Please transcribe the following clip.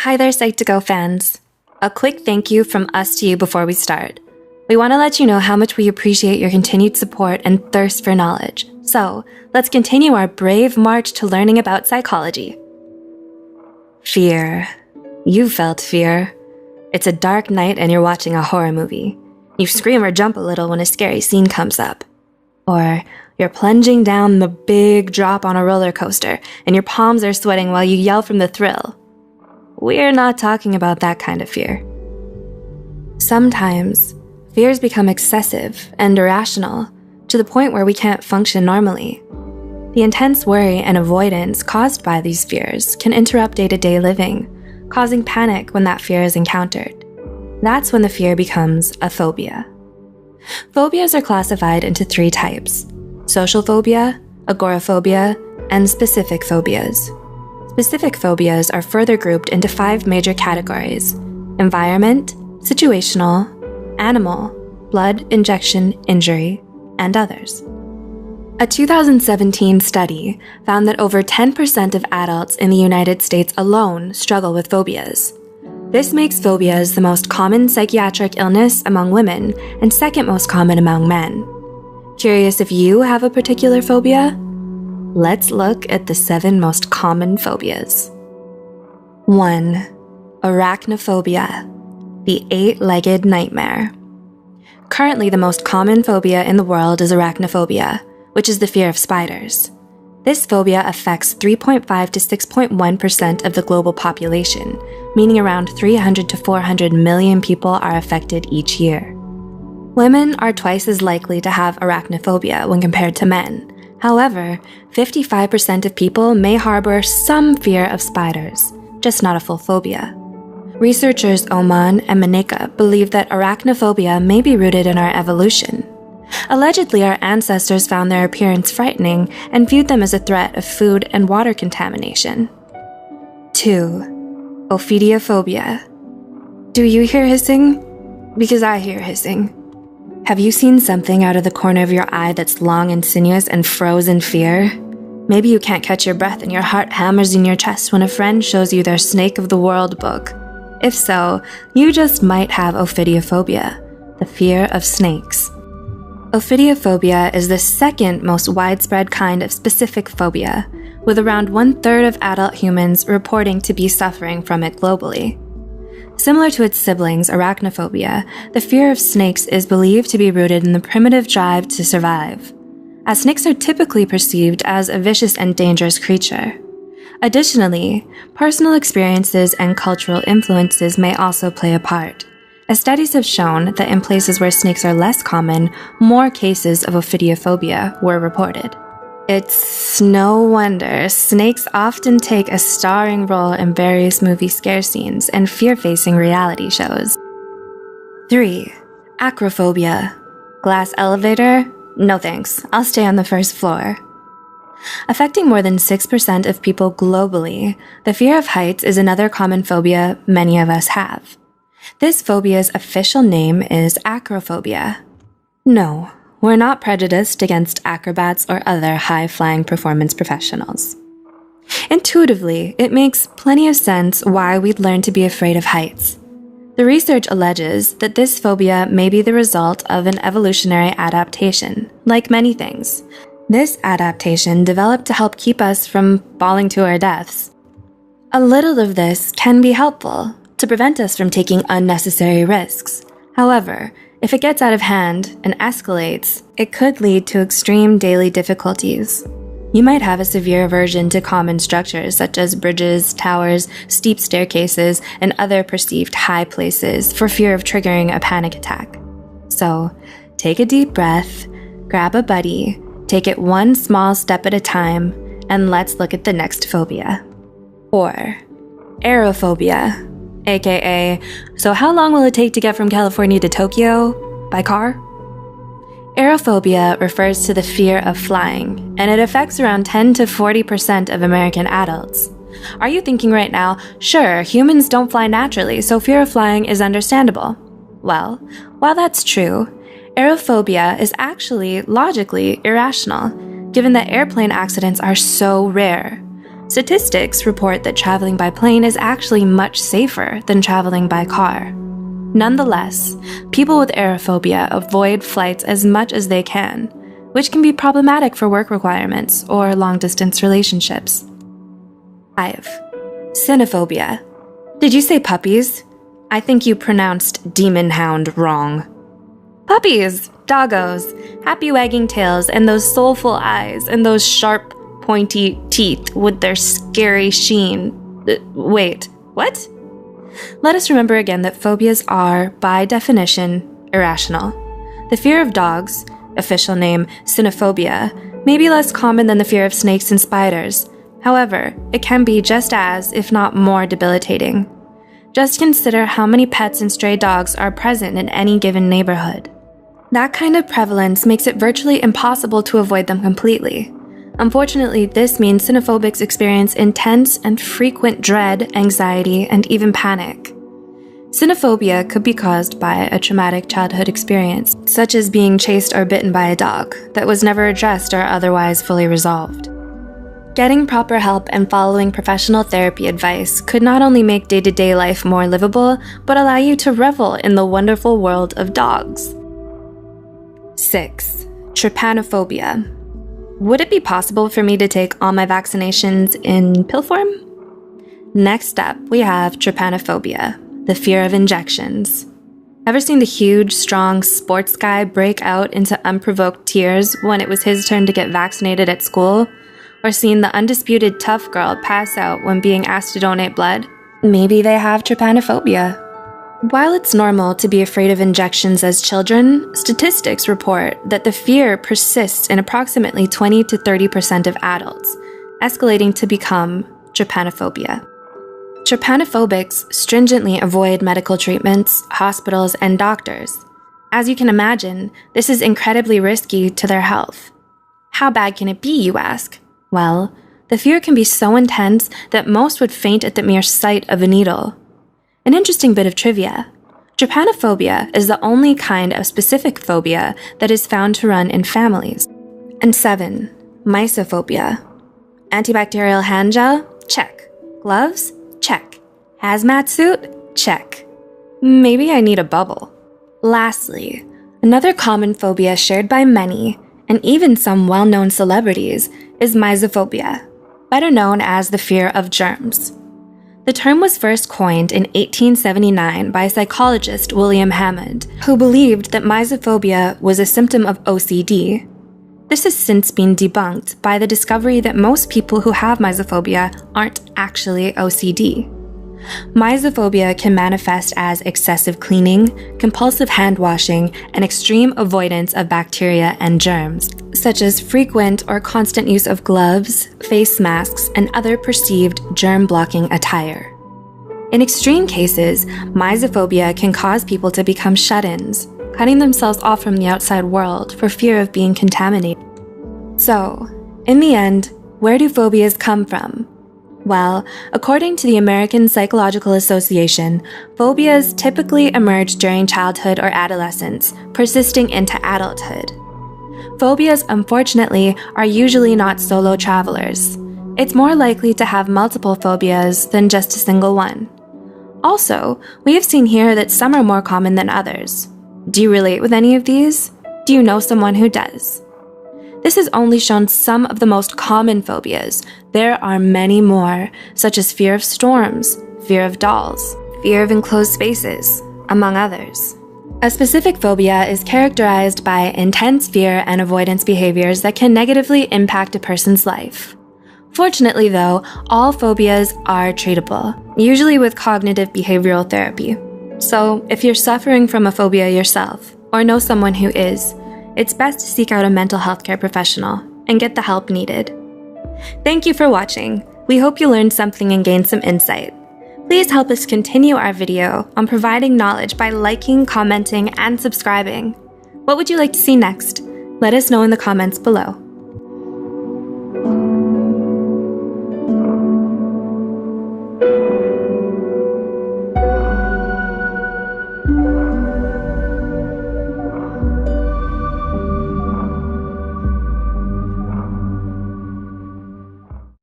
Hi there, Psych2Go fans. A quick thank you from us to you before we start. We want to let you know how much we appreciate your continued support and thirst for knowledge. So, let's continue our brave march to learning about psychology. Fear. You felt fear. It's a dark night and you're watching a horror movie. You scream or jump a little when a scary scene comes up. Or you're plunging down the big drop on a roller coaster and your palms are sweating while you yell from the thrill. We're not talking about that kind of fear. Sometimes, fears become excessive and irrational to the point where we can't function normally. The intense worry and avoidance caused by these fears can interrupt day-to-day living, causing panic when that fear is encountered. That's when the fear becomes a phobia. Phobias are classified into 3 types: social phobia, agoraphobia, and specific phobias. Specific phobias are further grouped into 5 major categories: environment, situational, animal, blood, injection, injury, and others. A 2017 study found that over 10% of adults in the United States alone struggle with phobias. This makes phobias the most common psychiatric illness among women and second most common among men. Curious if you have a particular phobia? Let's look at the 7 most common phobias. 1. Arachnophobia, the 8-legged nightmare. Currently, the most common phobia in the world is arachnophobia, which is the fear of spiders. This phobia affects 3.5 to 6.1% of the global population, meaning around 300 to 400 million people are affected each year. Women are twice as likely to have arachnophobia when compared to men. However, 55% of people may harbor some fear of spiders, just not a full phobia. Researchers Oman and Maneka believe that arachnophobia may be rooted in our evolution. Allegedly, our ancestors found their appearance frightening and viewed them as a threat of food and water contamination. 2. Ophidiophobia. Do you hear hissing? Because I hear hissing. Have you seen something out of the corner of your eye that's long and sinuous and froze in fear? Maybe you can't catch your breath and your heart hammers in your chest when a friend shows you their Snake of the World book. If so, you just might have Ophidiophobia, the fear of snakes. Ophidiophobia is the second most widespread kind of specific phobia, with around 1/3 of adult humans reporting to be suffering from it globally. Similar to its siblings, arachnophobia, the fear of snakes is believed to be rooted in the primitive drive to survive, as snakes are typically perceived as a vicious and dangerous creature. Additionally, personal experiences and cultural influences may also play a part, as studies have shown that in places where snakes are less common, more cases of ophidiophobia were reported. It's no wonder snakes often take a starring role in various movie scare scenes and fear-facing reality shows. 3. Acrophobia. Glass elevator? No thanks, I'll stay on the first floor. Affecting more than 6% of people globally, the fear of heights is another common phobia many of us have. This phobia's official name is acrophobia. No, we're not prejudiced against acrobats or other high-flying performance professionals. Intuitively, it makes plenty of sense why we'd learn to be afraid of heights. The research alleges that this phobia may be the result of an evolutionary adaptation, like many things. This adaptation developed to help keep us from falling to our deaths. A little of this can be helpful, to prevent us from taking unnecessary risks. However, if it gets out of hand and escalates, it could lead to extreme daily difficulties. You might have a severe aversion to common structures such as bridges, towers, steep staircases, and other perceived high places for fear of triggering a panic attack. So, take a deep breath, grab a buddy, take it one small step at a time, and let's look at the next phobia. 4. Aerophobia. AKA, so how long will it take to get from California to Tokyo? By car? Aerophobia refers to the fear of flying, and it affects around 10 to 40% of American adults. Are you thinking right now, sure, humans don't fly naturally, so fear of flying is understandable? Well, while that's true, aerophobia is actually logically irrational, given that airplane accidents are so rare. Statistics report that traveling by plane is actually much safer than traveling by car. Nonetheless, people with aerophobia avoid flights as much as they can, which can be problematic for work requirements or long-distance relationships. 5. Cynophobia. Did you say puppies? I think you pronounced demon hound wrong. Puppies! Doggos! Happy wagging tails and those soulful eyes and those sharp, pointy teeth with their scary sheen. Wait, what? Let us remember again that phobias are, by definition, irrational. The fear of dogs, official name Cynophobia, may be less common than the fear of snakes and spiders. However, it can be just as, if not more, debilitating. Just consider how many pets and stray dogs are present in any given neighborhood. That kind of prevalence makes it virtually impossible to avoid them completely. Unfortunately, this means cynophobics experience intense and frequent dread, anxiety, and even panic. Cynophobia could be caused by a traumatic childhood experience, such as being chased or bitten by a dog, that was never addressed or otherwise fully resolved. Getting proper help and following professional therapy advice could not only make day-to-day life more livable, but allow you to revel in the wonderful world of dogs. 6. Trypanophobia. Would it be possible for me to take all my vaccinations in pill form? Next up, we have trypanophobia, the fear of injections. Ever seen the huge, strong sports guy break out into unprovoked tears when it was his turn to get vaccinated at school? Or seen the undisputed tough girl pass out when being asked to donate blood? Maybe they have trypanophobia. While it's normal to be afraid of injections as children, statistics report that the fear persists in approximately 20 to 30% of adults, escalating to become trypanophobia. Trypanophobics stringently avoid medical treatments, hospitals, and doctors. As you can imagine, this is incredibly risky to their health. How bad can it be, you ask? Well, the fear can be so intense that most would faint at the mere sight of a needle. An interesting bit of trivia. Trypanophobia is the only kind of specific phobia that is found to run in families. And 7. Mysophobia. Antibacterial hand gel? Check. Gloves? Check. Hazmat suit? Check. Maybe I need a bubble. Lastly, another common phobia shared by many, and even some well-known celebrities, is mysophobia, better known as the fear of germs. The term was first coined in 1879 by psychologist William Hammond, who believed that mysophobia was a symptom of OCD. This has since been debunked by the discovery that most people who have mysophobia aren't actually OCD. Mysophobia can manifest as excessive cleaning, compulsive hand washing, and extreme avoidance of bacteria and germs, such as frequent or constant use of gloves, face masks, and other perceived germ-blocking attire. In extreme cases, mysophobia can cause people to become shut-ins, cutting themselves off from the outside world for fear of being contaminated. So, in the end, where do phobias come from? Well, according to the American Psychological Association, phobias typically emerge during childhood or adolescence, persisting into adulthood. Phobias, unfortunately, are usually not solo travelers. It's more likely to have multiple phobias than just a single one. Also, we have seen here that some are more common than others. Do you relate with any of these? Do you know someone who does? This has only shown some of the most common phobias. There are many more, such as fear of storms, fear of dolls, fear of enclosed spaces, among others. A specific phobia is characterized by intense fear and avoidance behaviors that can negatively impact a person's life. Fortunately, though, all phobias are treatable, usually with cognitive behavioral therapy. So, if you're suffering from a phobia yourself, or know someone who is, it's best to seek out a mental health care professional and get the help needed. Thank you for watching. We hope you learned something and gained some insight. Please help us continue our video on providing knowledge by liking, commenting, and subscribing. What would you like to see next? Let us know in the comments below.